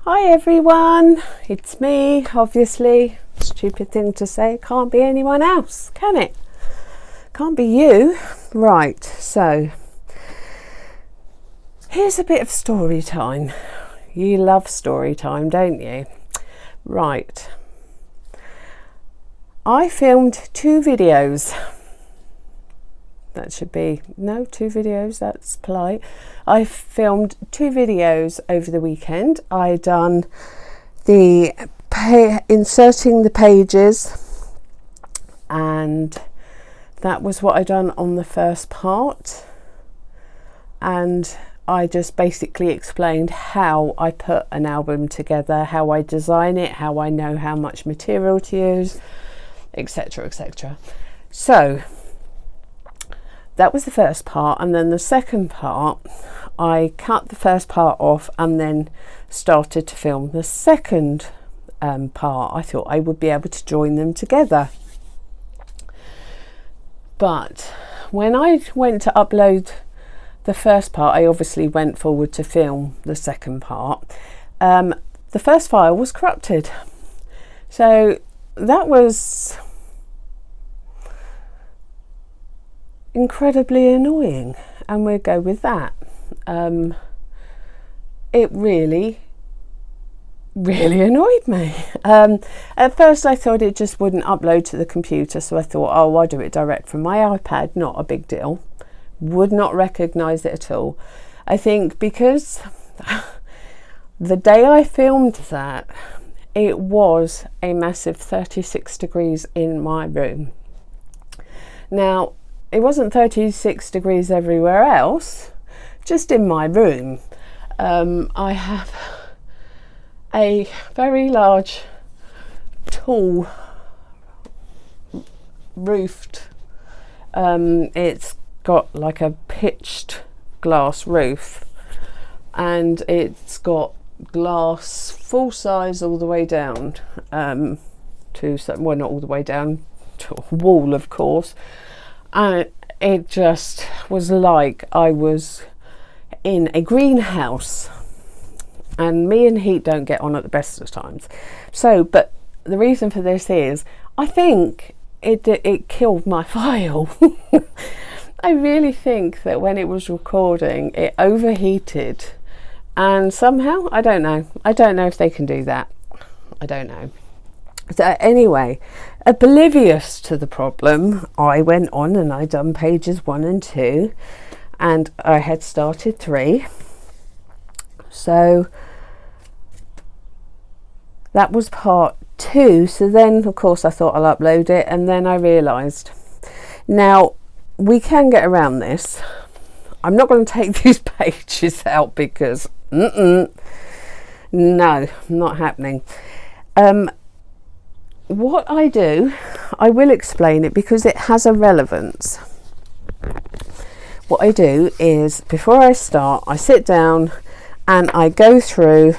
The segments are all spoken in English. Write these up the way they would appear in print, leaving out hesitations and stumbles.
Hi everyone, it's me, obviously. Stupid thing to say, can't be anyone else, can it? Can't be you. Right, so here's a bit of story time. You love story time, don't you? Right. I filmed 2 videos. That should be, no, 2 videos, that's polite. I filmed 2 videos over the weekend. I done the inserting the pages, and that was what I done on the first part. And I just basically explained how I put an album together, how I design it, how I know how much material to use, etc, etc. So that was the first part, and then the second part, I cut the first part off and then started to film the second part. I thought I would be able to join them together. But when I went to upload the first part, I obviously went forward to film the second part. The first file was corrupted. So that was incredibly annoying, and we'll go with that. It really annoyed me. At first I thought it just wouldn't upload to the computer, so I thought, oh, I'll do it direct from my iPad, not a big deal. Would not recognise it at all. I think because the day I filmed that, it was a massive 36 degrees in my room. Now, it wasn't 36 degrees everywhere else, just in my room. I have a very large, tall, roofed, it's got like a pitched glass roof, and it's got glass full size all the way down to, well, not all the way down to a wall, of course. And it just was like I was in a greenhouse, and me and heat don't get on at the best of times. So, but the reason for this is I think it killed my file. I really think that when it was recording, it overheated, and somehow, I don't know if they can do that. I don't know. So anyway, oblivious to the problem, I went on and I done pages 1 and 2, and I had started 3. So that was part 2. So then, of course, I thought I'll upload it, and then I realised, now we can get around this. I'm not going to take these pages out because no, not happening. What I do, I will explain it because it has a relevance. What I do is, before I start, I sit down and I go through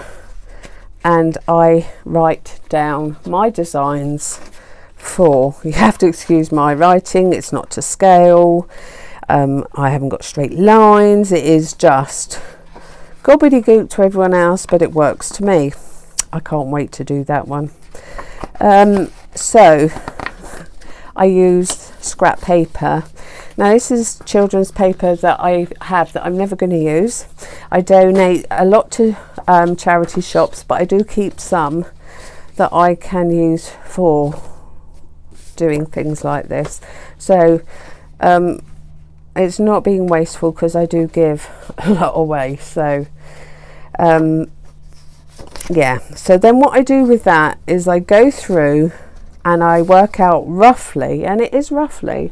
and I write down my designs for, you have to excuse my writing, it's not to scale, I haven't got straight lines, it is just gobbledygook to everyone else, but it works to me. I can't wait to do that one. So I used scrap paper. Now this is children's paper that I have that I'm never going to use. I donate a lot to charity shops, but I do keep some that I can use for doing things like this. So it's not being wasteful because I do give a lot away. So yeah, so then what I do with that is I go through and I work out roughly, and it is roughly,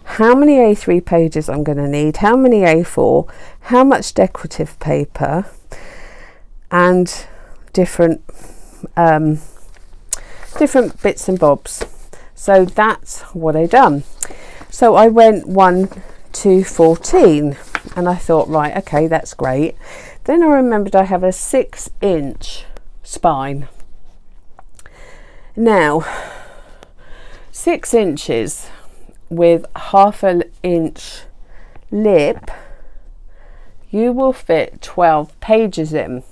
how many A3 pages I'm going to need, how many A4, how much decorative paper, and different bits and bobs. So that's what I done. So I went 1 to 14, and I thought, right, okay, that's great. Then I remembered I have a 6-inch spine. Now 6 inches with 1/2 inch lip, you will fit 12 pages in.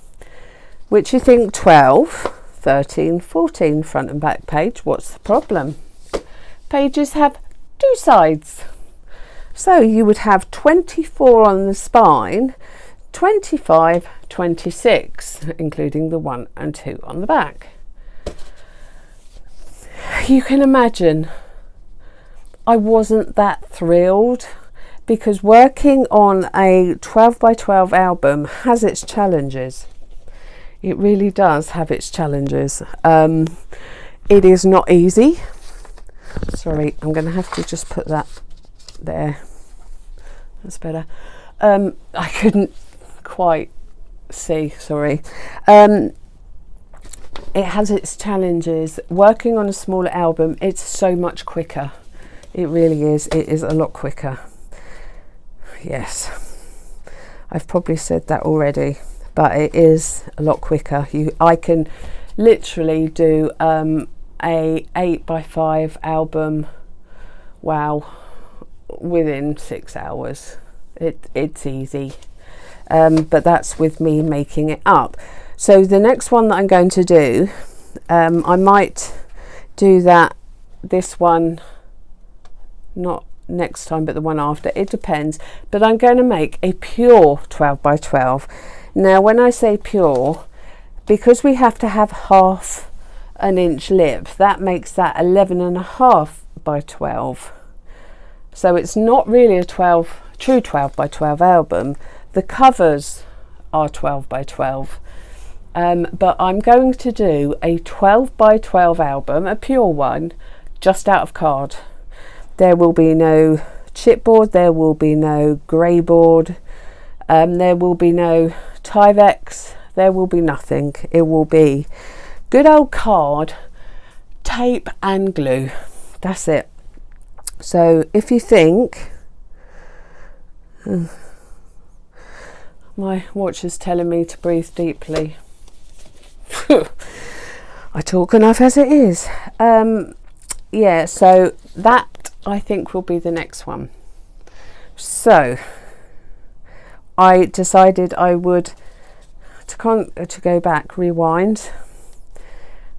which you think 12, 13, 14 front and back page. What's the problem? Pages have two sides. So you would have 24 on the spine, 25, 26, including the 1 and 2 on the back. You can imagine I wasn't that thrilled, because working on a 12 by 12 album has its challenges. It really does have its challenges. It is not easy. Sorry, I'm going to have to just put that there. That's better. I couldn't quite see, sorry. It has its challenges. Working on a smaller album, it's so much quicker. It really is. It is a lot quicker. Yes, I've probably said that already, but it is a lot quicker. I can literally do a 8 by 5 album, wow, within 6 hours. It's easy, but that's with me making it up. So the next one that I'm going to do, I might do this one, not next time but the one after, it depends, but I'm going to make a pure 12 by 12. Now when I say pure, because we have to have half an inch lip, that makes that 11.5 by 12. So it's not really a true 12 by 12 album. The covers are 12 by 12, but I'm going to do a 12 by 12 album, a pure one, just out of card. There will be no chipboard, there will be no grey board, there will be no Tyvek, there will be nothing. It will be good old card, tape and glue. That's it. So if you think, my watch is telling me to breathe deeply. I talk enough as it is. Yeah, so that I think will be the next one. So I decided I would, to go back, rewind,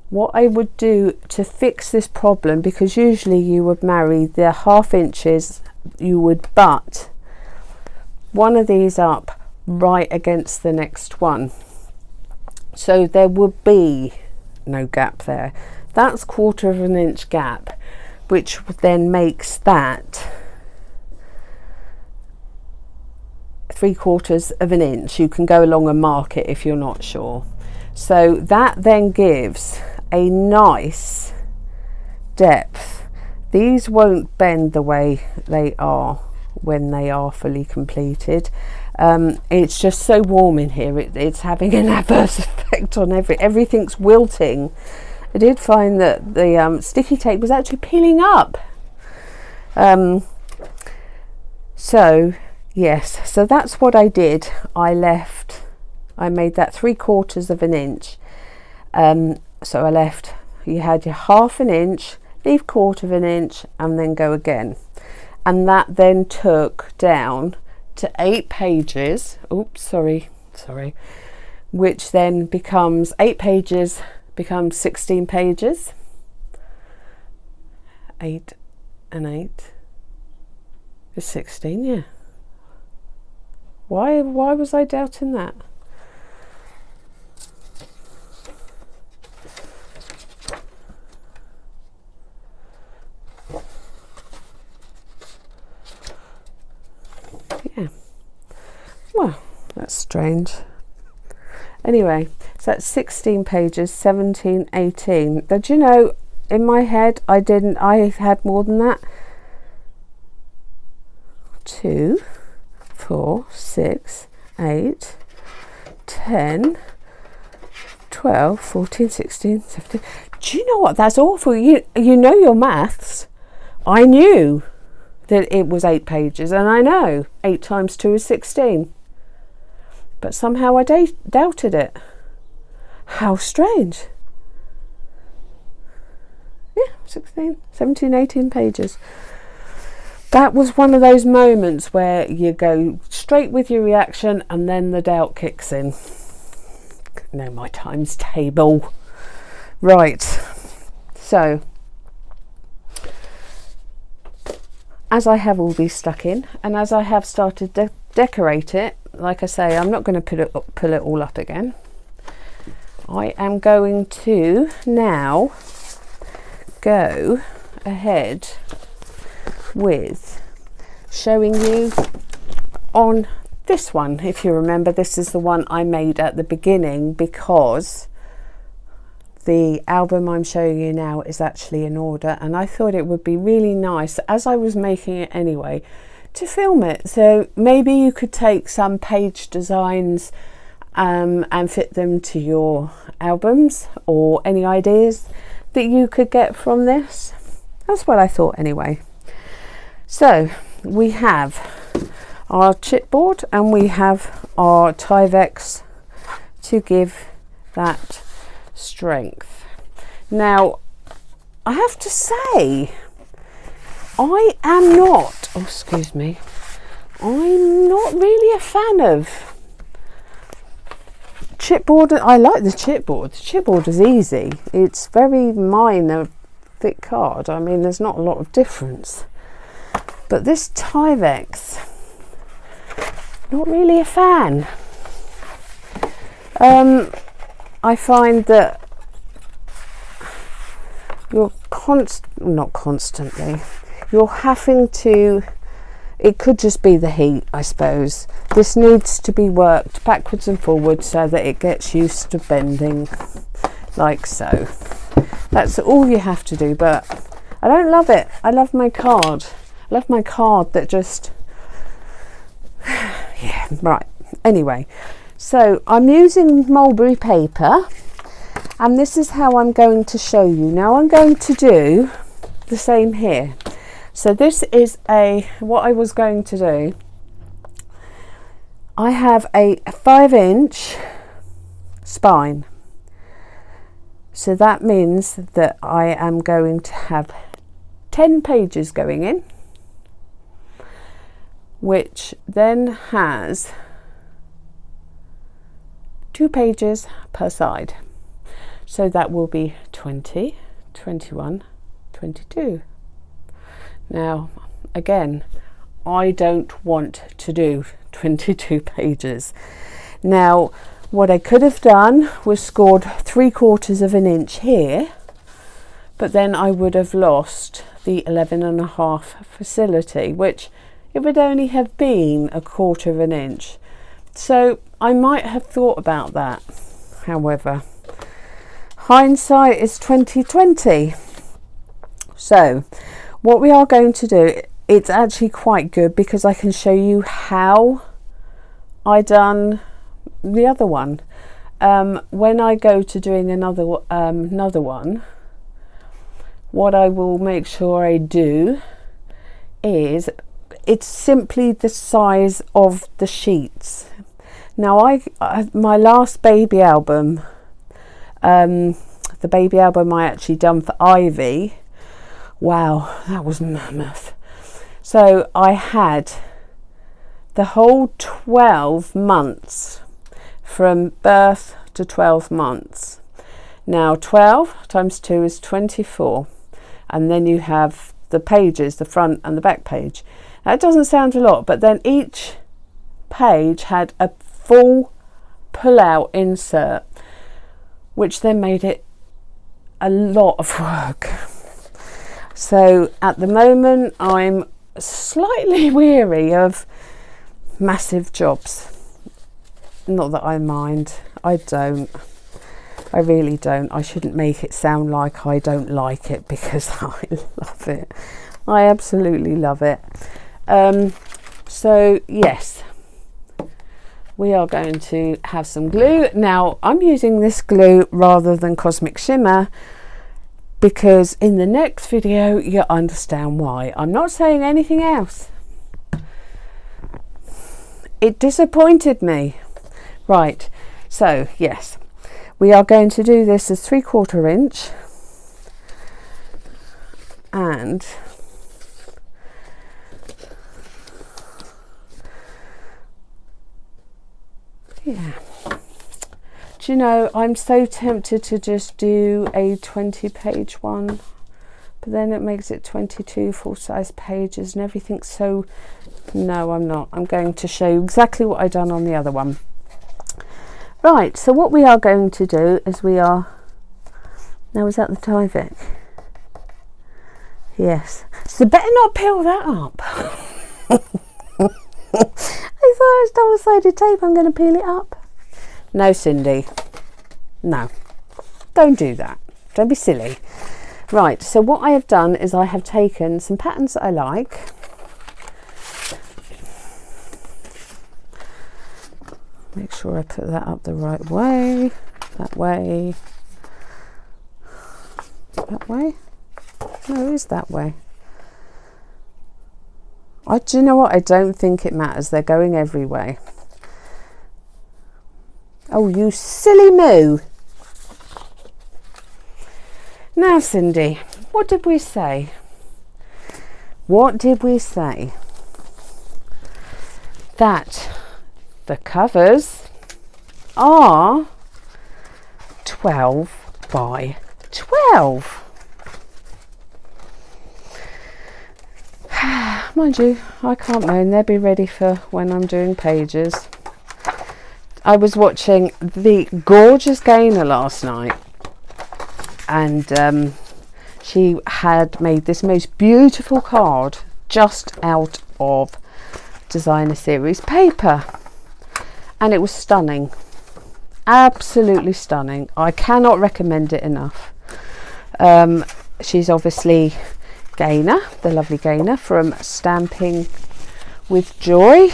what I would do to fix this problem, because usually you would marry the ½ inches, you would butt one of these up right against the next one, so there would be no gap there. That's 1/4 inch gap, which then makes that 3/4 inch. You can go along and mark it if you're not sure. So that then gives a nice depth. These won't bend the way they are when they are fully completed. It's just so warm in here, it's having an adverse effect on everything's wilting. I did find that the sticky tape was actually peeling up. So yes, so that's what I did. I made that 3/4 inch. So I left, you had your ½ inch, leave 1/4 inch, and then go again. And that then took down to 8 pages. Oops, sorry. Which then becomes 8 pages, becomes 16 pages. 8 and 8 is 16, yeah. Why was I doubting that? Yeah. Well, that's strange. Anyway, so that's 16 pages, 17, 18. Did you know, in my head, I had more than that. 2, 4, 6, 8, 10, 12, 14, 16, 17. Do you know what? That's awful. You know your maths. I knew that it was 8 pages, and I know 8 times 2 is 16. But somehow I doubted it. How strange. Yeah, 16, 17, 18 pages. That was one of those moments where you go straight with your reaction and then the doubt kicks in. know my times table. Right, so as I have all these stuck in, and as I have started to decorate it, like I say, I'm not going to pull it all up again. I am going to now go ahead with showing you on this one. If you remember, this is the one I made at the beginning, because the album I'm showing you now is actually in order, and I thought it would be really nice, as I was making it anyway, to film it. So maybe you could take some page designs and fit them to your albums, or any ideas that you could get from this. That's what I thought anyway. So we have our chipboard and we have our Tyvek to give that strength. Now I have to say, I am not, oh excuse me, I'm not really a fan of chipboard. I like the chipboard. The chipboard is easy. It's very minor, thick card. I mean, there's not a lot of difference. But this Tyvek, not really a fan. I find that you're not constantly, you're having to, it could just be the heat, I suppose. This needs to be worked backwards and forwards so that it gets used to bending, like so. That's all you have to do, but I don't love it. I love my card. I love my card that just, yeah, right. Anyway, so I'm using mulberry paper, and this is how I'm going to show you. Now I'm going to do the same here. So this is what I was going to do. I have a 5-inch spine. So that means that I am going to have 10 pages going in, which then has 2 pages per side. So that will be 20, 21, 22. Now, again, I don't want to do 22 pages. Now, what I could have done was scored 3/4 of an inch here, but then I would have lost the 11.5 facility, which it would only have been 1/4 of an inch. So I might have thought about that. However, hindsight is 2020. So what we are going to do, it's actually quite good because I can show you how I done the other one. When I go to doing another one, what I will make sure I do is, it's simply the size of the sheets. Now my last baby album, the baby album I actually done for Ivy, wow, that was mammoth. So I had the whole 12 months, from birth to 12 months. Now 12 times 2 is 24, and then you have the pages, the front and the back page. Now it doesn't sound a lot, but then each page had a full pull-out insert, which then made it a lot of work. So at the moment I'm slightly weary of massive jobs. Not that I mind, I don't. I really don't. I shouldn't make it sound like I don't like it, because I love it. I absolutely love it. So yes, we are going to have some glue. Now I'm using this glue rather than Cosmic Shimmer, because in the next video you understand why. I'm not saying anything else. It disappointed me. Right, so yes, we are going to do this as 3/4 inch, and yeah, Do you know, I'm so tempted to just do a 20-page one, but then it makes it 22 full-size pages and everything's so... No, I'm not. I'm going to show you exactly what I've done on the other one. Right, so what we are going to do is we are... Now, is that the Tyvek? Yes. So better not peel that up. I thought it was double-sided tape. I'm going to peel it up. No, Cindy. No. Don't do that. Don't be silly. Right, so what I have done is I have taken some patterns that I like. Make sure I put that up the right way. That way. That way? No, it is that way. Do you know what? I don't think it matters. They're going every way. Oh, you silly moo. Now, Cindy, what did we say? What did we say? That the covers are 12 by 12. Mind you, I can't moan. They'll be ready for when I'm doing pages. I was watching the gorgeous Gaynor last night, and she had made this most beautiful card just out of designer series paper, and it was stunning, absolutely stunning. I cannot recommend it enough. She's obviously Gaynor, the lovely Gaynor from Stamping with Joy.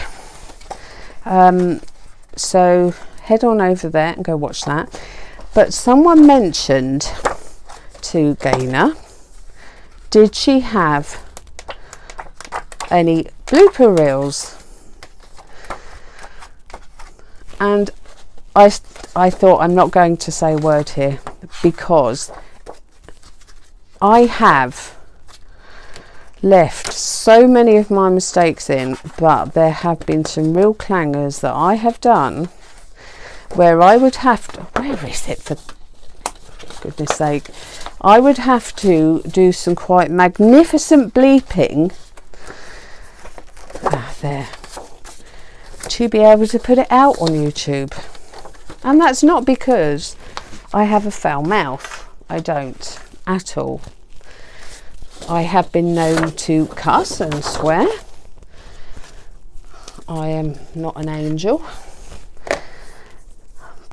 So head on over there and go watch that. But someone mentioned to Gaynor, did she have any blooper reels? And I thought, I'm not going to say a word here, because I have left so many of my mistakes in, but there have been some real clangers that I have done where I would have to... Where is it, for goodness sake? I would have to do some quite magnificent bleeping there to be able to put it out on YouTube. And that's not because I have a foul mouth. I don't at all. I have been known to cuss and swear. I am not an angel.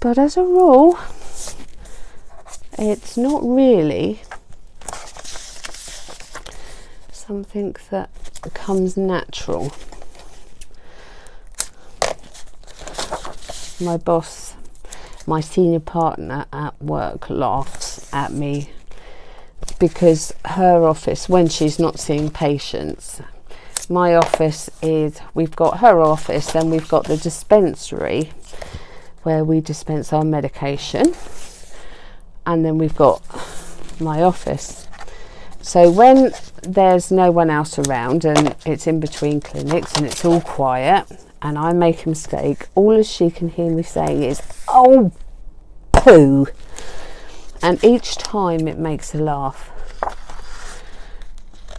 But as a rule, it's not really something that comes natural. My boss, my senior partner at work, laughs at me because her office, when she's not seeing patients, my office is, we've got her office, then we've got the dispensary where we dispense our medication, and then we've got my office. So when there's no one else around and it's in between clinics and it's all quiet and I make a mistake, all she can hear me saying is, "Oh, poo." And each time it makes her laugh.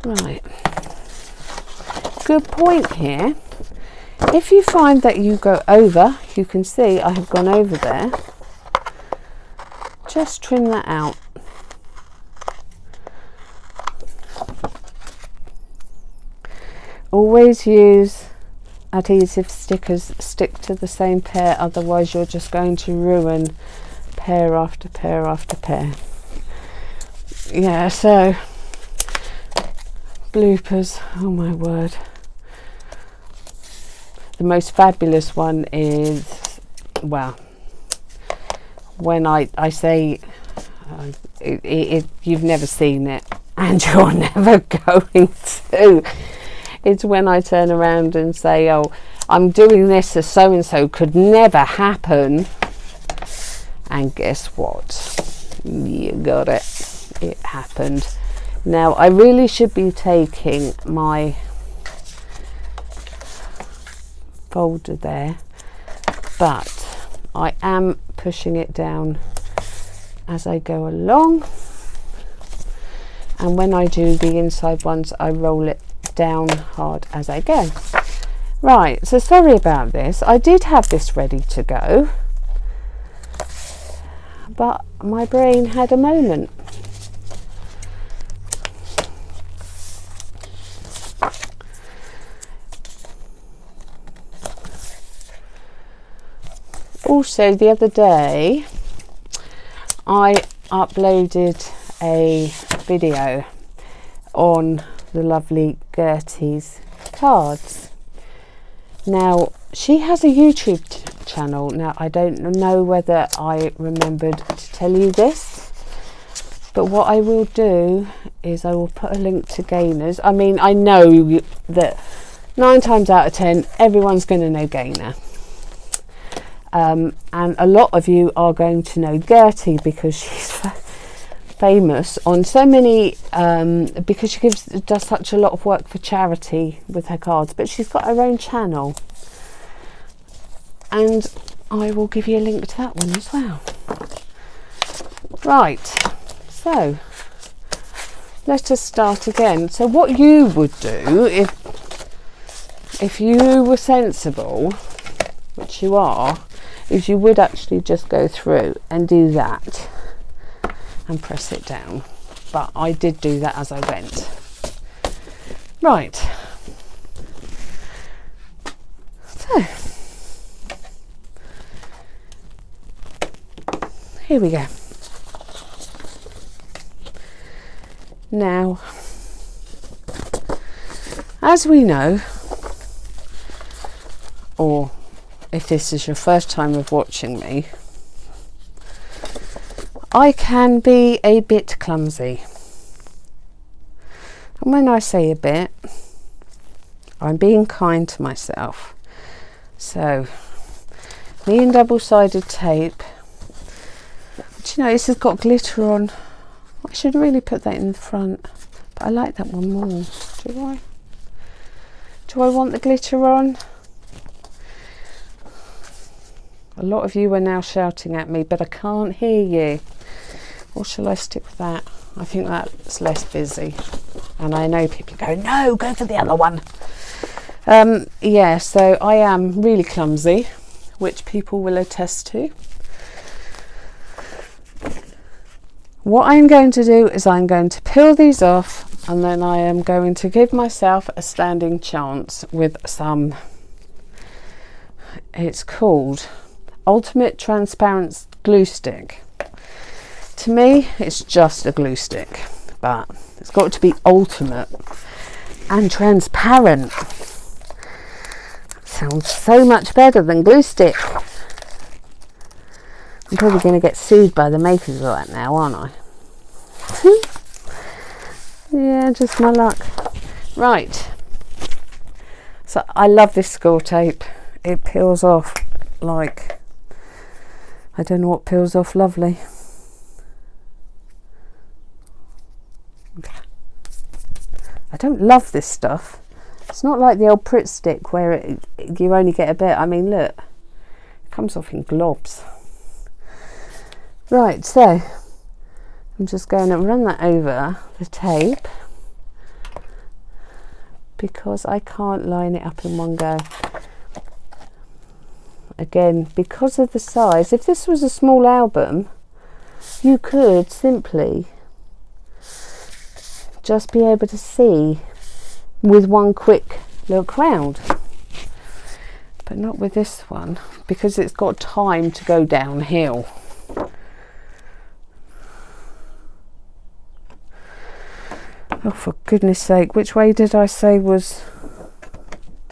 Right. Good point here. If you find that you go over, you can see I have gone over there. Just trim that out. Always use adhesive stickers, stick to the same pair, otherwise you're just going to ruin pair after pair after pair. Yeah, so bloopers, oh my word. The most fabulous one is, well, when I say you've never seen it and you're never going to. It's when I turn around and say, "Oh, I'm doing this as so and so could never happen." And guess what? You got it. It happened. Now, I really should be taking my folder there, but I am pushing it down as I go along, and when I do the inside ones I roll it down hard as I go. Right, so sorry about this. I did have this ready to go, but my brain had a moment. Also, the other day I uploaded a video on the lovely Gertie's cards. Now, she has a YouTube channel. Now, I don't know whether I remembered to tell you this, but what I will do is I will put a link to Gaynors. I mean, I know that 9 times out of 10 everyone's going to know Gaynor. And a lot of you are going to know Gertie because she's famous on so many, because she does such a lot of work for charity with her cards, but she's got her own channel, and I will give you a link to that one as well. Right, so let us start again. So what you would do if you were sensible, which you are, is you would actually just go through and do that and press it down, but I did do that as I went. Right, so here we go. Now, as we know, or if this is your first time of watching me, I can be a bit clumsy. And when I say a bit, I'm being kind to myself. So, me and double-sided tape. Do you know, this has got glitter on. I should really put that in the front, but I like that one more. Do I? Do I want the glitter on? A lot of you are now shouting at me, but I can't hear you. Or shall I stick with that? I think that's less busy. And I know people go, no, go for the other one. Yeah, so I am really clumsy, which people will attest to. What I'm going to do is I'm going to peel these off, and then I am going to give myself a standing chance with some, it's called Ultimate Transparent Glue Stick. To me, it's just a glue stick, but it's got to be ultimate and transparent. Sounds so much better than glue stick. I'm probably going to get sued by the makers of that now, aren't I? Yeah, just my luck. Right. So I love this score tape. It peels off like, I don't know what peels off lovely. I don't love this stuff. It's not like the old Pritt stick where you only get a bit. I mean, look, it comes off in globs. Right, so I'm just going to run that over the tape because I can't line it up in one go. Again, because of the size, if this was a small album, you could simply just be able to see with one quick look round, but not with this one because it's got time to go downhill. Oh, for goodness sake, which way did I say was...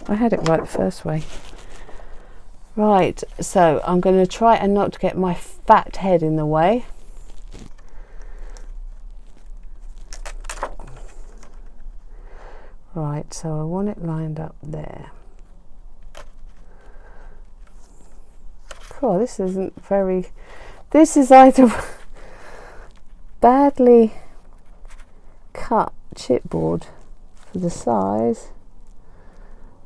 I had it right the first way. Right, so I'm going to try and not to get my fat head in the way. Right, so I want it lined up there. Cool, this isn't very... This is either badly cut chipboard for the size,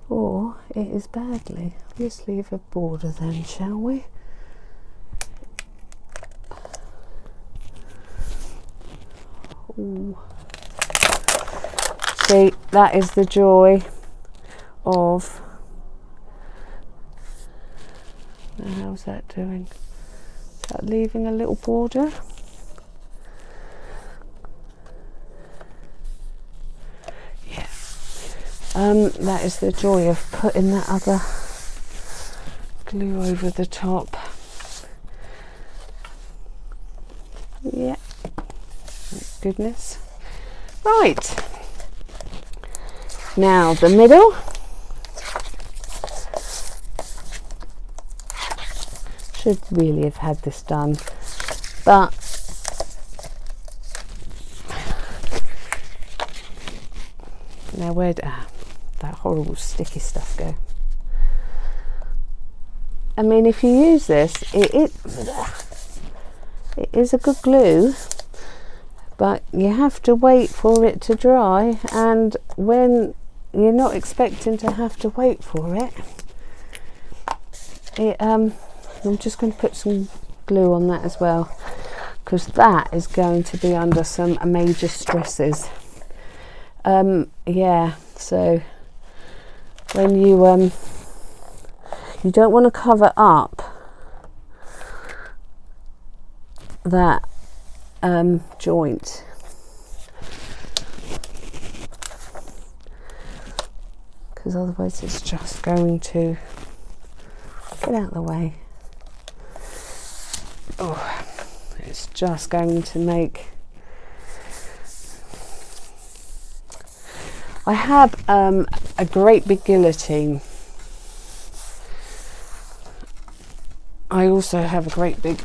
or it is badly. Let's leave a border then, shall we? Ooh. See, that is the joy of, how's that doing? Is that leaving a little border? Yeah. That is the joy of putting that other glue over the top. Yeah. Thank goodness. Right. Now the middle. Should really have had this done, but now where'd that horrible sticky stuff go? I mean, if you use this, it is a good glue, but you have to wait for it to dry, and when you're not expecting to have to wait for it, I'm just going to put some glue on that as well, because that is going to be under some major stresses. Yeah, so when you don't want to cover up that joint, because otherwise it's just going to get out of the way. Oh, it's just going to make. I have a great big guillotine. I also have a great big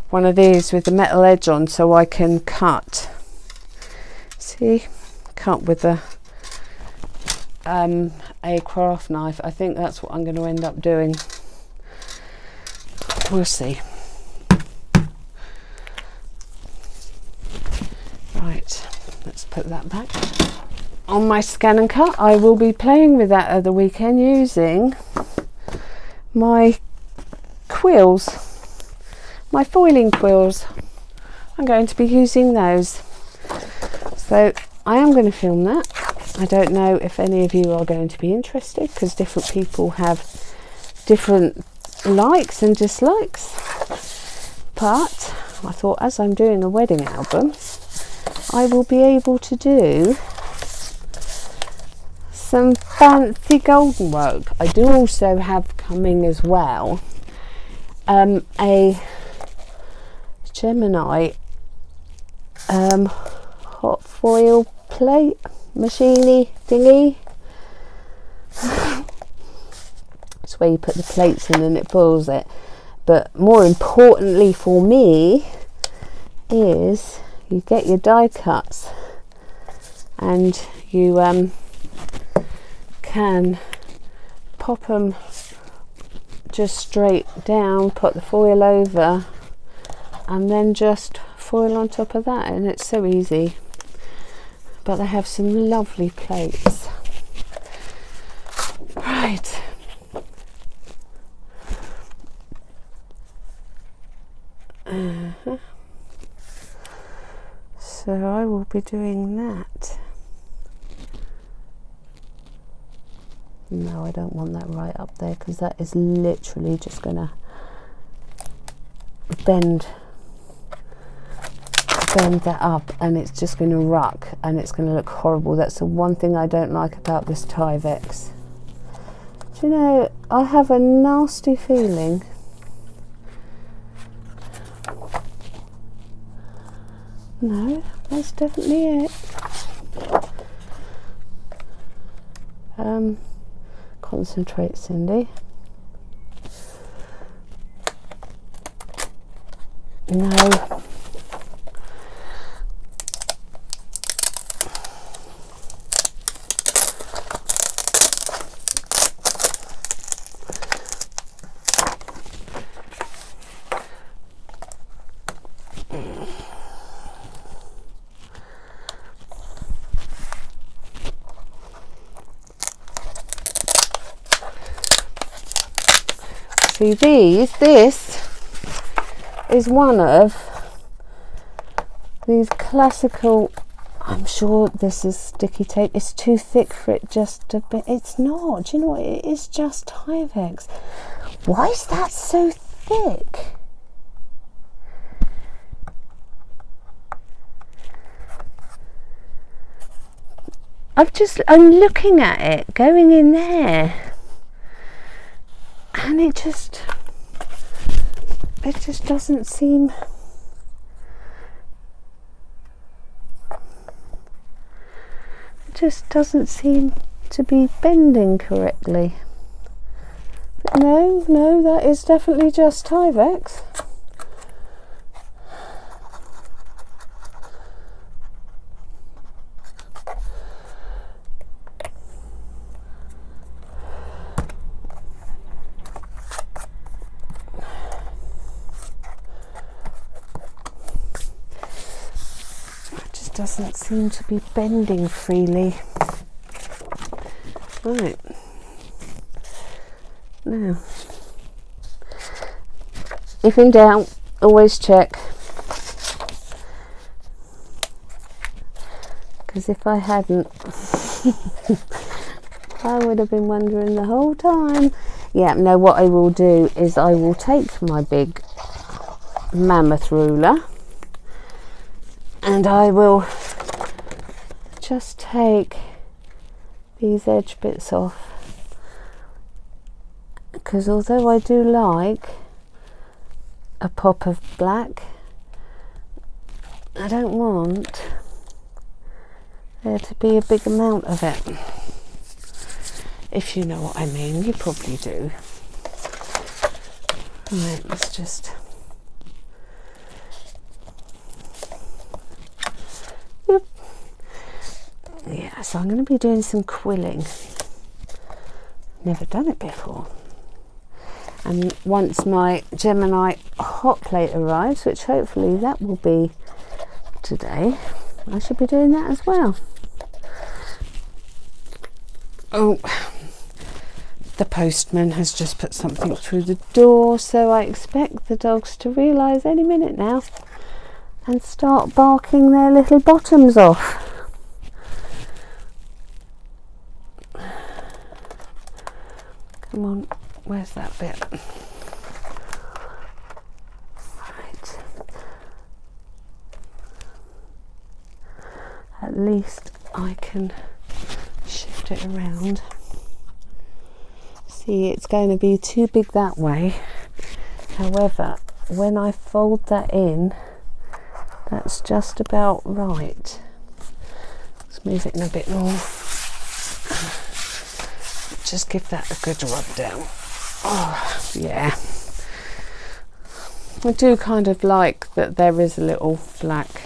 one of these with the metal edge on, so I can cut. See, cut with a craft knife. I think that's what I'm going to end up doing. We'll see. Right, let's put that back on my scan and cut. I will be playing with that at the weekend using my quills, my foiling quills. I'm going to be using those, so I am going to film that. I don't know if any of you are going to be interested, because different people have different likes and dislikes, but I thought, as I'm doing a wedding album, I will be able to do some fancy golden work. I do also have coming as well a Gemini hot foil plate machiney thingy. It's where you put the plates in and it foils it, but more importantly for me is you get your die cuts and you can pop them just straight down, put the foil over, and then just foil on top of that, and it's so easy. But they have some lovely plates. Right. So I will be doing that. No, I don't want that right up there, because that is literally just gonna bend that up, and it's just going to ruck, and it's going to look horrible. That's the one thing I don't like about this Tyvek. Do you know, I have a nasty feeling no, that's definitely it. Concentrate, Cindy. No. See this is one of these classical, I'm sure this is sticky tape, it's too thick for it just a bit. It's not, do you know what, it is just Tyvek. Why is that so thick? I'm looking at it going in there, and it just doesn't seem, to be bending correctly. But no, that is definitely just Tyvek. Doesn't seem to be bending freely. Right, now, if in doubt, always check, because if I hadn't I would have been wondering the whole time. Yeah, no, what I will do is I will take my big mammoth ruler and I will just take these edge bits off, because although I do like a pop of black, I don't want there to be a big amount of it. If you know what I mean, you probably do. Right, let's just yeah, so I'm going to be doing some quilling. Never done it before. And once my Gemini hot plate arrives, which hopefully that will be today, I should be doing that as well. Oh, the postman has just put something through the door, so I expect the dogs to realise any minute now and start barking their little bottoms off. Come on, where's that bit? Right. At least I can shift it around. See, it's going to be too big that way. However, when I fold that in, that's just about right. Let's move it in a bit more. Just give that a good rub down. Oh, yeah. I do kind of like that there is a little black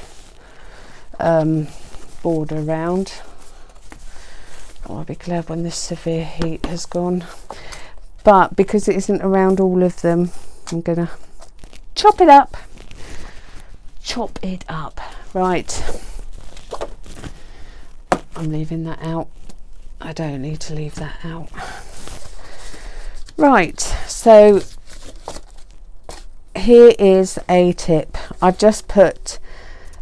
border around. Oh, I'll be glad when this severe heat has gone. But because it isn't around all of them, I'm gonna chop it up. Chop it up. Right. I'm leaving that out. I don't need to leave that out. Right, so here is a tip. I've just put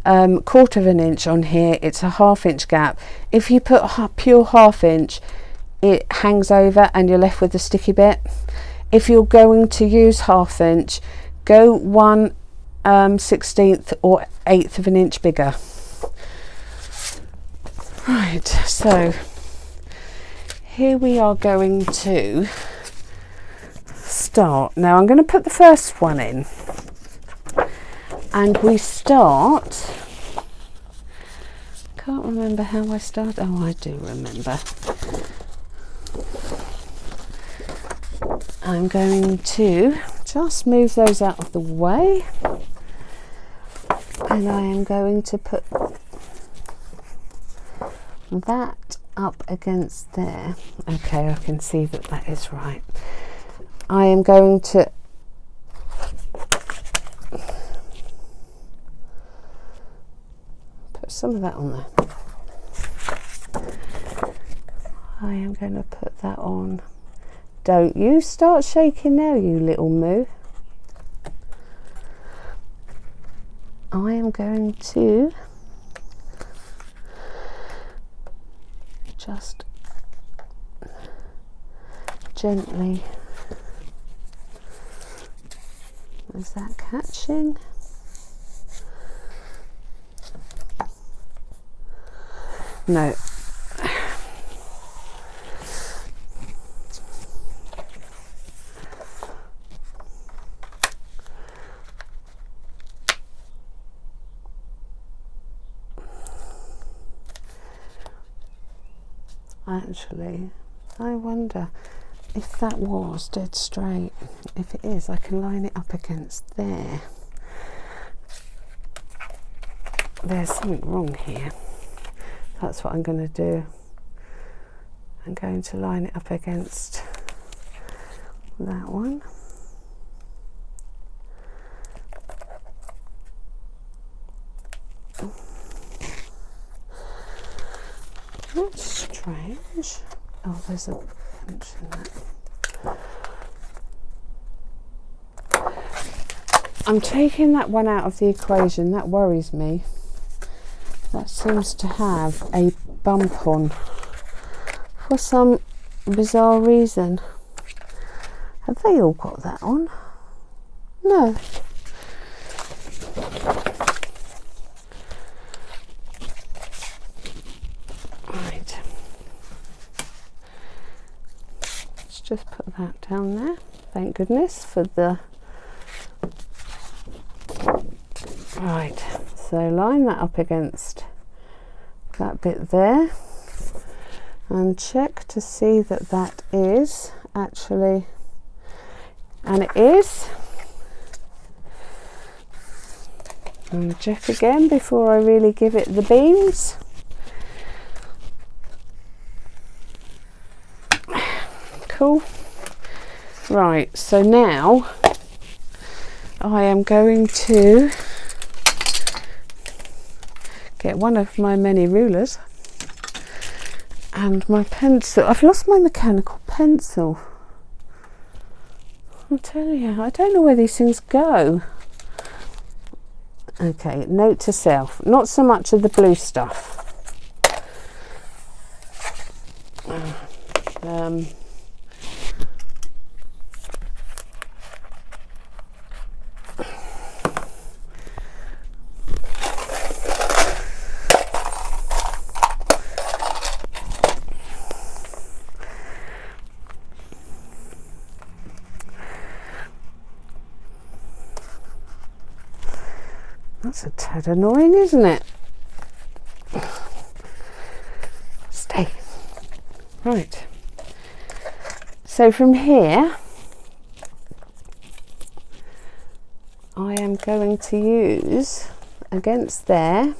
1/4 of an inch on here. It's a 1/2 inch gap. If you put pure 1/2 inch, it hangs over and you're left with the sticky bit. If you're going to use 1/2 inch, go 1/16 or 1/8 of an inch bigger. Right, so here we are going to start. Now I'm going to put the first one in, and we start, can't remember how I start. Oh, I do remember. I'm going to just move those out of the way, and I am going to put that up against there. Okay, I can see that that is right. I am going to put some of that on there. I am going to put that on. Don't you start shaking now, you little moo. I am going to just gently, is that catching? No. Actually, I wonder if that was dead straight. If it is, I can line it up against there. There's something wrong here. That's what I'm going to do. I'm going to line it up against that one. That's strange. Oh, there's a punch in that. I'm taking that one out of the equation. That worries me. That seems to have a bump on for some bizarre reason. Have they all got that on? No. Right. Let's just put that down there. Thank goodness for the... Right, so line that up against that bit there and check to see that that is actually, and it is. And check again before I really give it the beans. Cool. Right, so now I am going to get one of my many rulers and my pencil. I've lost my mechanical pencil. I'll tell you, I don't know where these things go. Okay, note to self, not so much of the blue stuff. That's a tad annoying, isn't it? Stay. Right. So from here, I am going to use against there.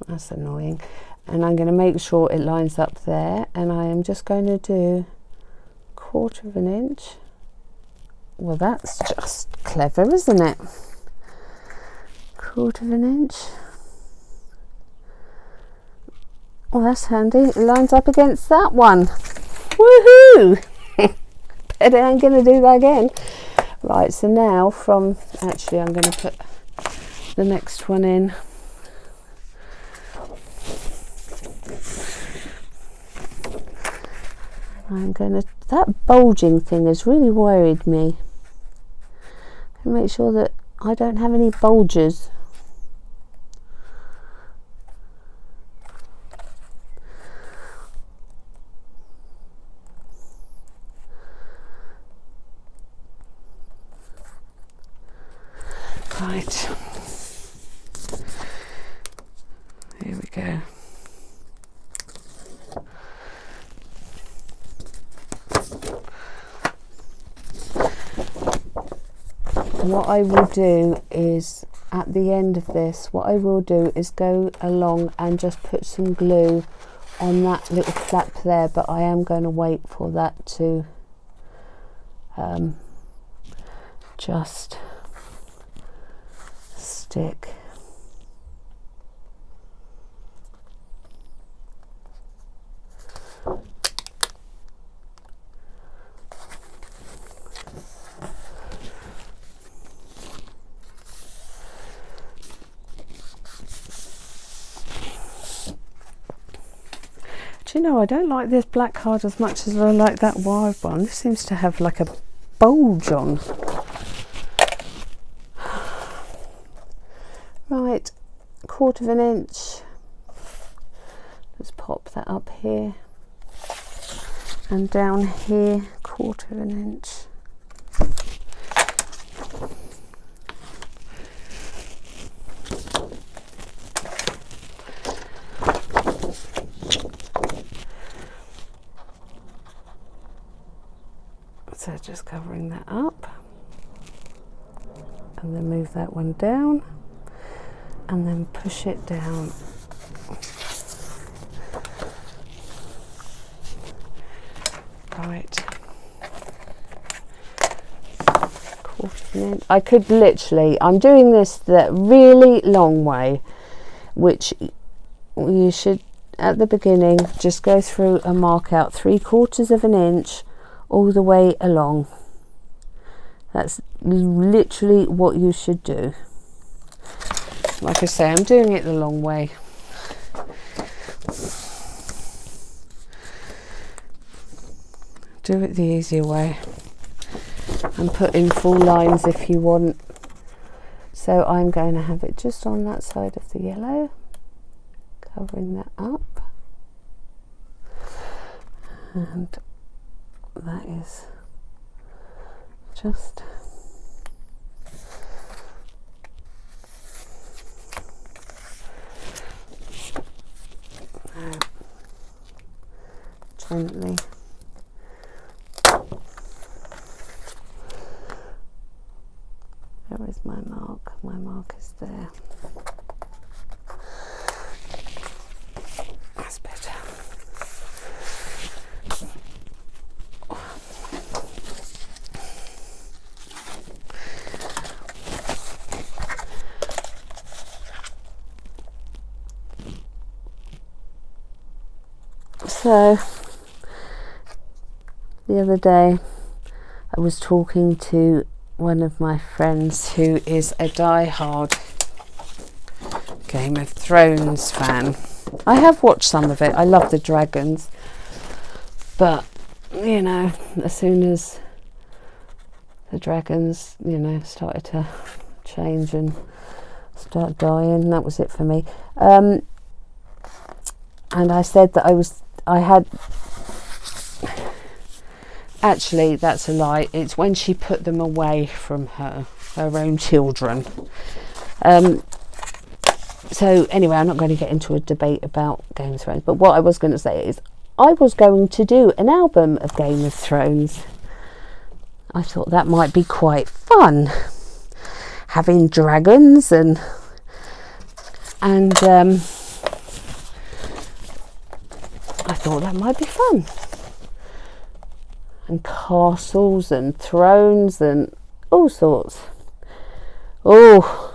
That's annoying. And I'm going to make sure it lines up there. And I am just going to do 1/4 of an inch. Well, that's just clever, isn't it? 1/4 of an inch. Well, that's handy. It lines up against that one. Woohoo! But I'm going to do that again. Right, so now from... Actually, I'm going to put the next one in. I'm going to... That bulging thing has really worried me. Make sure that I don't have any bulges. Right. Here we go. What I will do is, at the end of this, what I will do is go along and just put some glue on that little flap there, but I am going to wait for that to just stick. Do you know, I don't like this black card as much as I like that wide one. This seems to have like a bulge on. Right, 1/4 inch. Let's pop that up here. And down here, 1/4 inch. So just covering that up, and then move that one down, and then push it down. Right. 1/4 inch. I could literally, I'm doing this the really long way, which you should at the beginning just go through and mark out 3/4 inch all the way along. That's literally what you should do. Like I say, I'm doing it the long way. Do it the easier way and put in full lines if you want. So I'm going to have it just on that side of the yellow, covering that up, and that is just gently Where is my mark? My mark is there. That's better. So the other day I was talking to one of my friends who is a die-hard Game of Thrones fan. I have watched some of it. I love the dragons, but you know, as soon as the dragons, you know, started to change and start dying, that was it for me. And I said that I had actually, that's a lie. It's when she put them away from her own children. So anyway, I'm not going to get into a debate about Game of Thrones, but what I was going to say is I was going to do an album of Game of Thrones. I thought that might be quite fun, having dragons and I thought that might be fun. And castles and thrones and all sorts. Oh,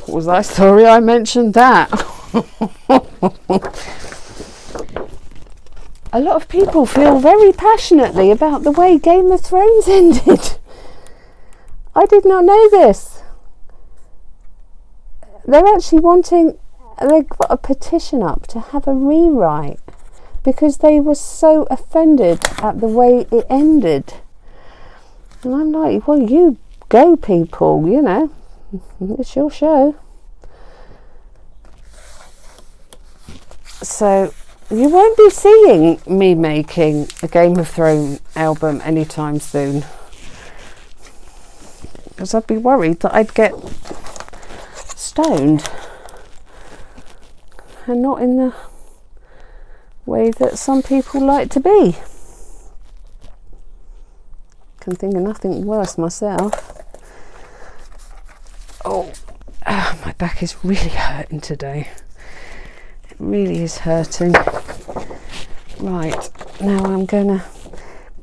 was I sorry I mentioned that? A lot of people feel very passionately about the way Game of Thrones ended. I did not know this. They're actually they've got a petition up to have a rewrite, because they were so offended at the way it ended. And I'm like, well, you go, people, you know, it's your show. So you won't be seeing me making a Game of Thrones album anytime soon, because I'd be worried that I'd get stoned, and not in the way that some people like to be. Can think of nothing worse myself. Oh, my back is really hurting today. It really is hurting. Right, now I'm gonna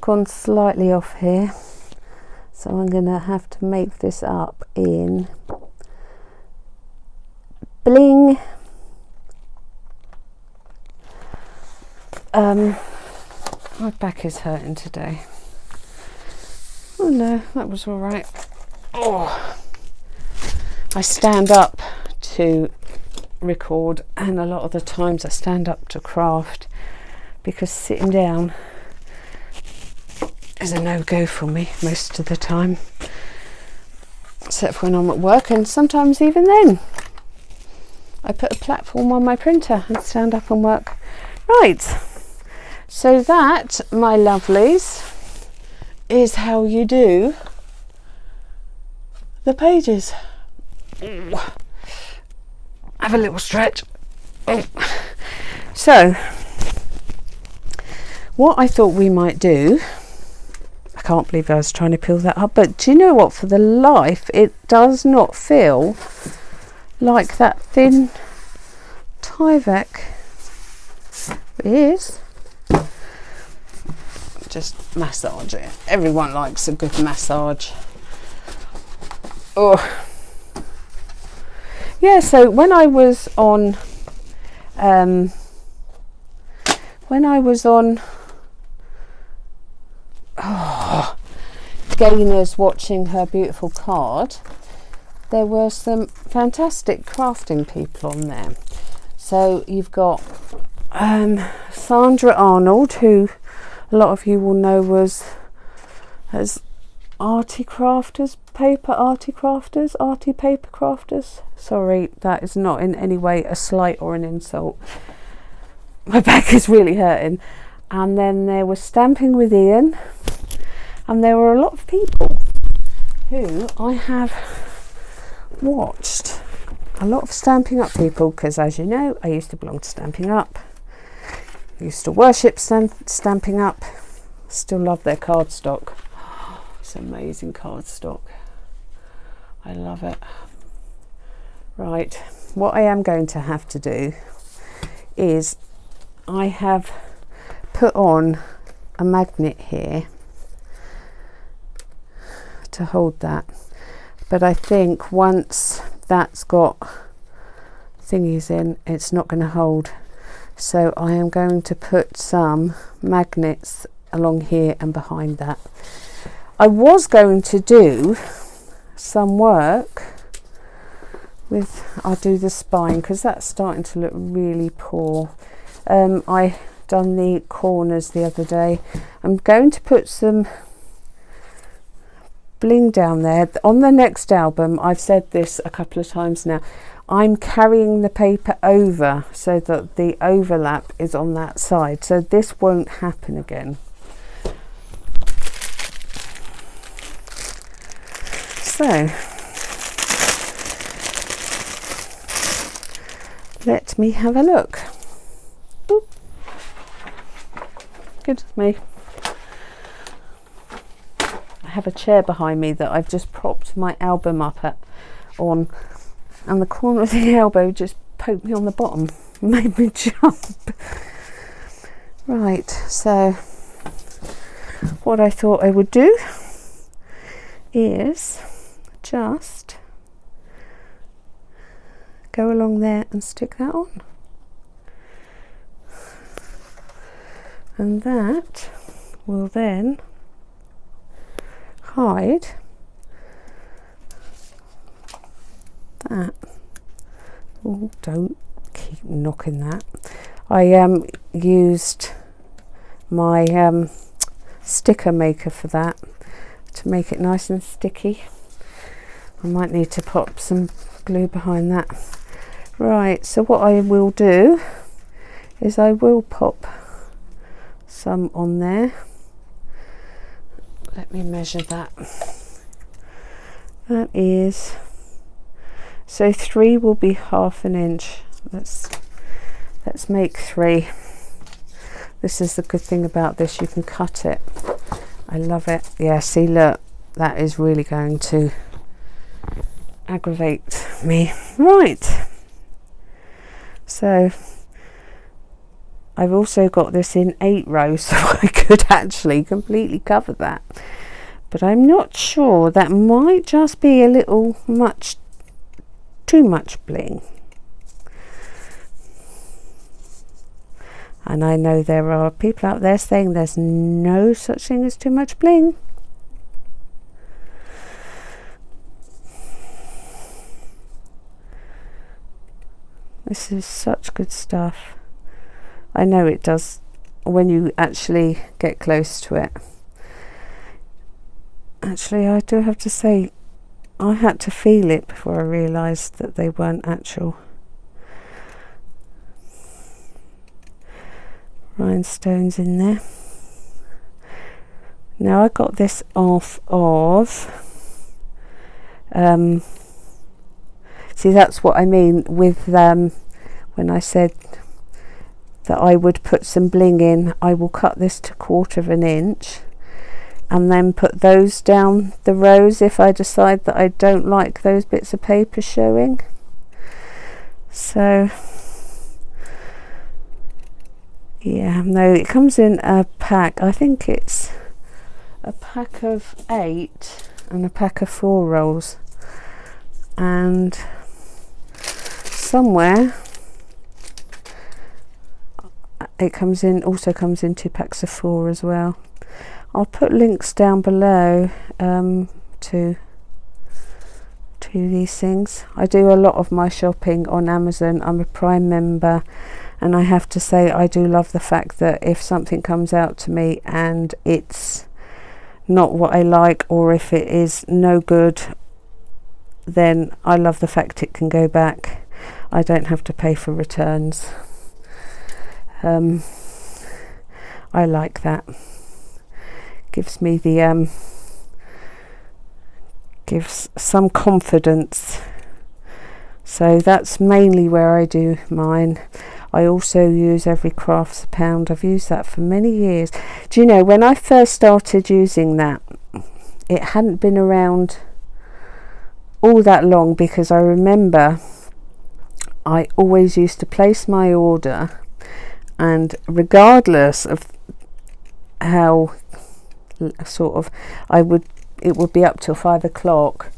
gone slightly off here, so I'm gonna have to make this up in bling. My back is hurting today. Oh no, that was all right. Oh, I stand up to record, and a lot of the times I stand up to craft because sitting down is a no-go for me most of the time, except when I'm at work, and sometimes even then I put a platform on my printer and stand up and work. Right, so that, my lovelies, is how you do the pages. Ooh. Have a little stretch. Oh. So what I thought we might do, I can't believe I was trying to peel that up, but do you know what, for the life it does not feel like that thin Tyvek is. Just massage it. Everyone likes a good massage. Oh yeah, so when I was on Gainers watching her beautiful card, there were some fantastic crafting people on there. So you've got Sandra Arnold, who a lot of you will know was as Arty Paper Crafters. Sorry, that is not in any way a slight or an insult. My back is really hurting. And then there was Stamping with Ian, and there were a lot of people who I have watched. A lot of Stamping Up people, because as you know, I used to belong to Stamping Up. I used to worship Stamping Up. Still love their cardstock. It's amazing cardstock. I love it. Right, what I am going to have to do is I have put on a magnet here to hold that, but I think once that's got thingies in, it's not going to hold. So I am going to put some magnets along here and behind that. I was going to do some work with, I'll do the spine because that's starting to look really poor. I done the corners the other day. I'm going to put some bling down there. On the next album, I've said this a couple of times now, I'm carrying the paper over so that the overlap is on that side, so this won't happen again. So let me have a look. Boop. Goodness me. I have a chair behind me that I've just propped my album up on, and the corner of the elbow just poked me on the bottom, made me jump. Right, so what I thought I would do is just go along there and stick that on, and that will then hide that. Oh, don't keep knocking that. I used my sticker maker for that to make it nice and sticky. I might need to pop some glue behind that. Right, so what I will do is I will pop some on there. Let me measure that. That is, so 3 will be ½ an inch. Let's make 3. This is the good thing about this, you can cut it. I love it. Yeah, see, look, that is really going to aggravate me. Right, so I've also got this in 8 rows, so I could actually completely cover that, but I'm not sure. That might just be a little much, too much bling. And I know there are people out there saying there's no such thing as too much bling. This is such good stuff. I know it does when you actually get close to it. Actually, I do have to say, I had to feel it before I realised that they weren't actual rhinestones in there. Now I got this off of see, that's what I mean with when I said that I would put some bling in. I will cut this to 1/4 of an inch and then put those down the rows if I decide that I don't like those bits of paper showing. So yeah, no, it comes in a pack. I think it's a pack of 8 and a pack of 4 rolls, and somewhere it also comes in 2 packs of 4 as well. I'll put links down below to these things. I do a lot of my shopping on Amazon. I'm a Prime member, and I have to say I do love the fact that if something comes out to me and it's not what I like, or if it is no good, then I love the fact it can go back. I don't have to pay for returns. I like that. Gives me the gives some confidence. So that's mainly where I do mine. I also use Every Crafts a Pound. I've used that for many years. Do you know, when I first started using that, it hadn't been around all that long, because I remember I always used to place my order, and regardless of how sort of it would be up till 5 o'clock,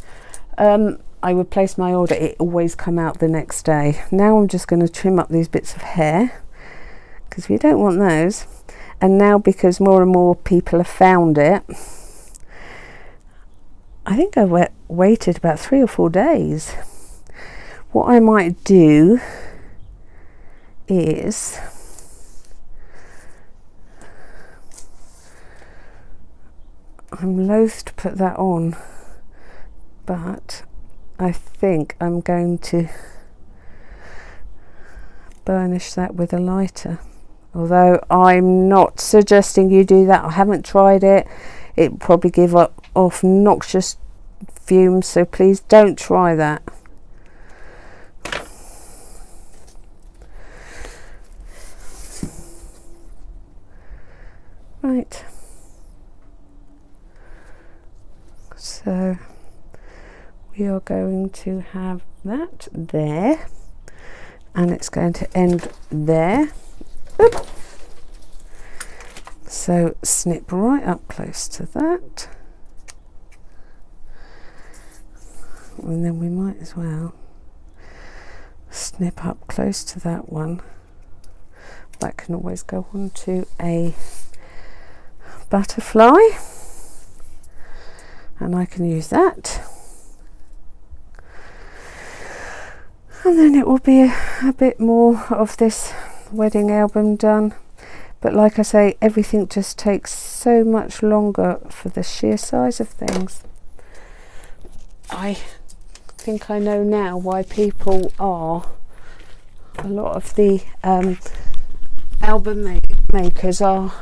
I would place my order, it always come out the next day. Now I'm just going to trim up these bits of hair, because we don't want those. And now, because more and more people have found it, I think I waited about 3 or 4 days. What I might do is I'm loath to put that on, but I think I'm going to burnish that with a lighter, although I'm not suggesting you do that. I haven't tried it. It will probably give off noxious fumes, so please don't try that. Right, so we are going to have that there, and it's going to end there. Oop. So snip right up close to that, and then we might as well snip up close to that one. That can always go on to a butterfly, and I can use that, and then it will be a bit more of this wedding album done. But like I say, everything just takes so much longer for the sheer size of things. I think I know now why people are, a lot of the album makers are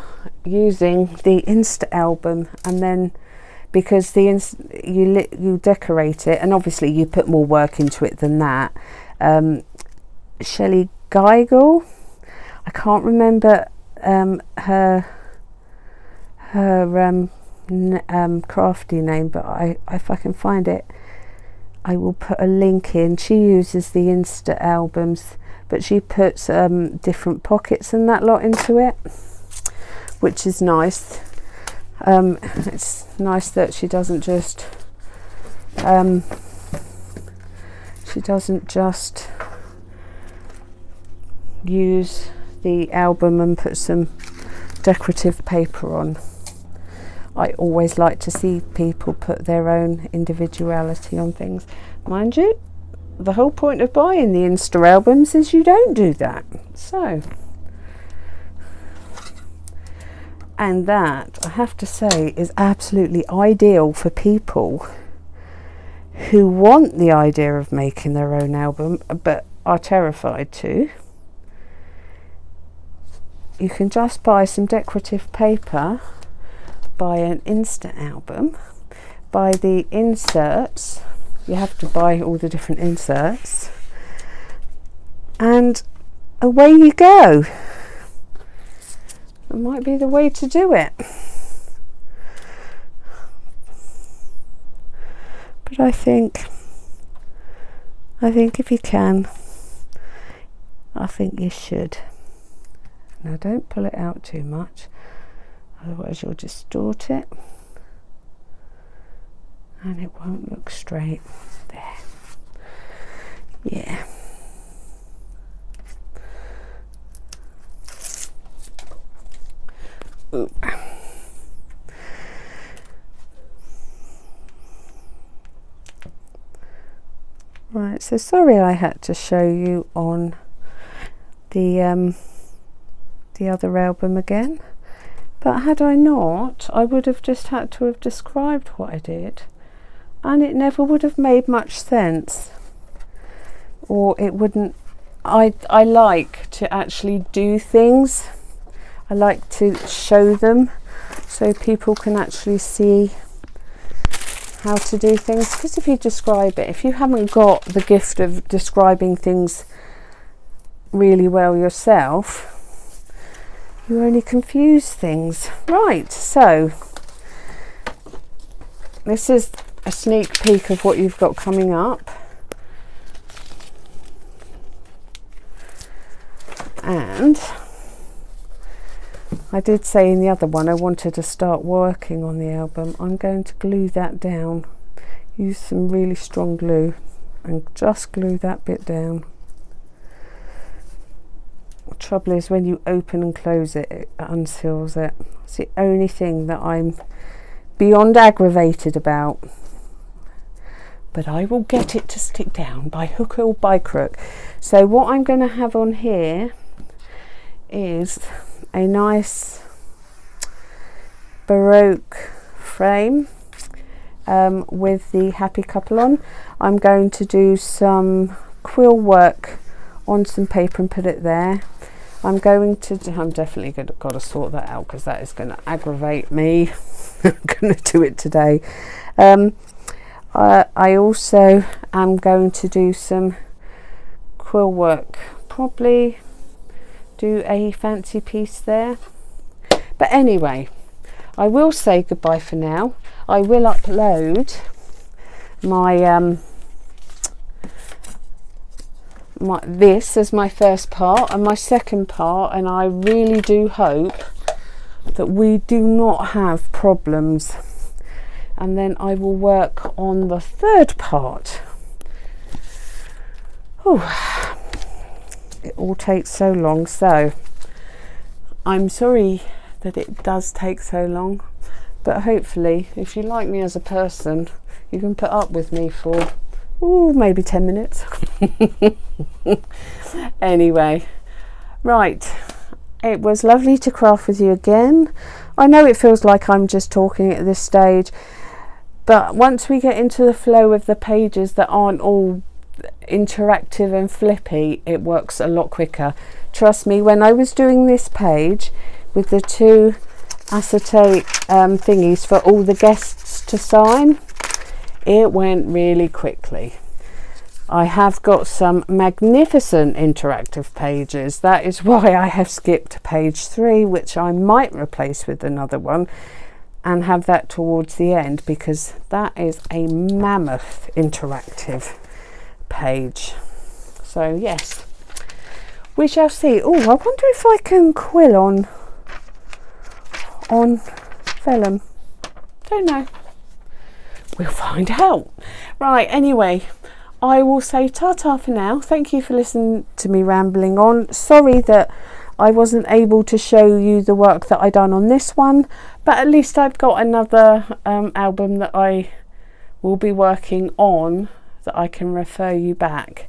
using the Insta album, and then because you decorate it, and obviously you put more work into it than that. Shelley Geigel, I can't remember her crafty name, but if I can find it, I will put a link in. She uses the Insta albums, but she puts different pockets and that lot into it, which is nice. It's nice that she doesn't just use the album and put some decorative paper on. I always like to see people put their own individuality on things. Mind you, the whole point of buying the Insta albums is you don't do that. So, and that, I have to say, is absolutely ideal for people who want the idea of making their own album but are terrified to. You can just buy some decorative paper, buy an Insta album, buy the inserts. You have to buy all the different inserts, and away you go. It might be the way to do it. But I think if you can, I think you should. Now don't pull it out too much, otherwise you'll distort it and it won't look straight. There. Yeah. Ooh. Right, so sorry I had to show you on the other album again, but had I not, I would have just had to have described what I did, and it never would have made much sense, or it wouldn't. I like to actually do things. I like to show them so people can actually see how to do things, because if you describe it, if you haven't got the gift of describing things really well yourself, you only confuse things. Right, so this is a sneak peek of what you've got coming up, and I did say in the other one I wanted to start working on the album. I'm going to glue that down, use some really strong glue and just glue that bit down. The trouble is when you open and close it, it unseals it. It's the only thing that I'm beyond aggravated about. But I will get it to stick down by hook or by crook. So what I'm going to have on here is a nice Baroque frame with the happy couple on. I'm going to do some quill work on some paper and put it there. I'm definitely got to sort that out because that is going to aggravate me. I'm going to do it today. I also am going to do some quill work, probably do a fancy piece there. But anyway, I will say goodbye for now. I will upload my this as my first part and my second part, and I really do hope that we do not have problems, and then I will work on the third part. Oh, it all takes so long, so I'm sorry that it does take so long, but hopefully if you like me as a person, you can put up with me for maybe 10 minutes. Anyway, right, it was lovely to craft with you again. I know it feels like I'm just talking at this stage, but once we get into the flow of the pages that aren't all interactive and flippy, it works a lot quicker. Trust me, when I was doing this page with the two acetate thingies for all the guests to sign, it went really quickly. I have got some magnificent interactive pages. That is why I have skipped page 3, which I might replace with another one and have that towards the end, because that is a mammoth interactive page. So yes, we shall see. Oh, I wonder if I can quill on vellum. Don't know. We'll find out. Right, anyway, I will say ta-ta for now. Thank you for listening to me rambling on. Sorry that I wasn't able to show you the work that I done on this one, but at least I've got another album that I will be working on that I can refer you back.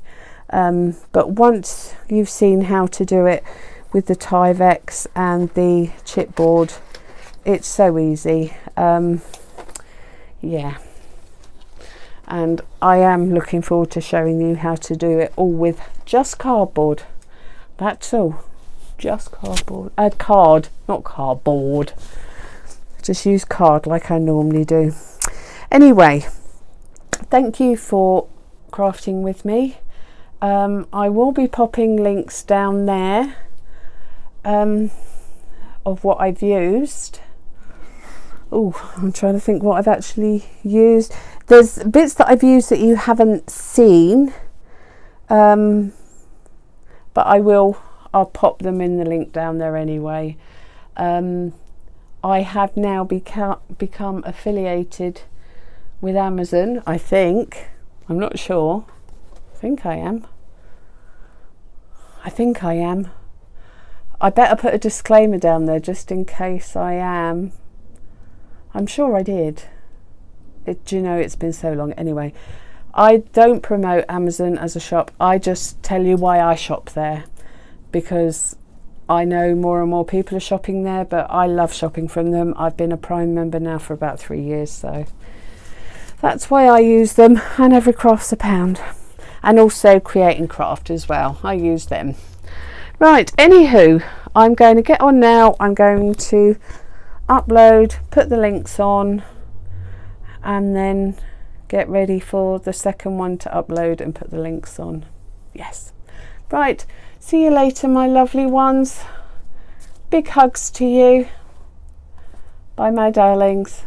But once you've seen how to do it with the Tyvek and the chipboard, it's so easy. Yeah, and I am looking forward to showing you how to do it all with just cardboard. That's all, just cardboard. Add card, not cardboard. Just use card like I normally do. Anyway, thank you for crafting with me. I will be popping links down there of what I've used. Oh, I'm trying to think what I've actually used. There's bits that I've used that you haven't seen, but I'll pop them in the link down there anyway. I have now become affiliated with Amazon, I think. I'm not sure. I think I am. I better put a disclaimer down there just in case I am. I'm sure I did. Do you know, it's been so long. Anyway, I don't promote Amazon as a shop. I just tell you why I shop there, because I know more and more people are shopping there, but I love shopping from them. I've been a Prime member now for about 3 years, so that's why I use them. And every craft's £1. And also Create and Craft as well. I use them. Right, anywho, I'm going to get on now. I'm going to upload, put the links on, and then get ready for the second one to upload and put the links on. Yes. Right, see you later, my lovely ones. Big hugs to you. Bye, my darlings.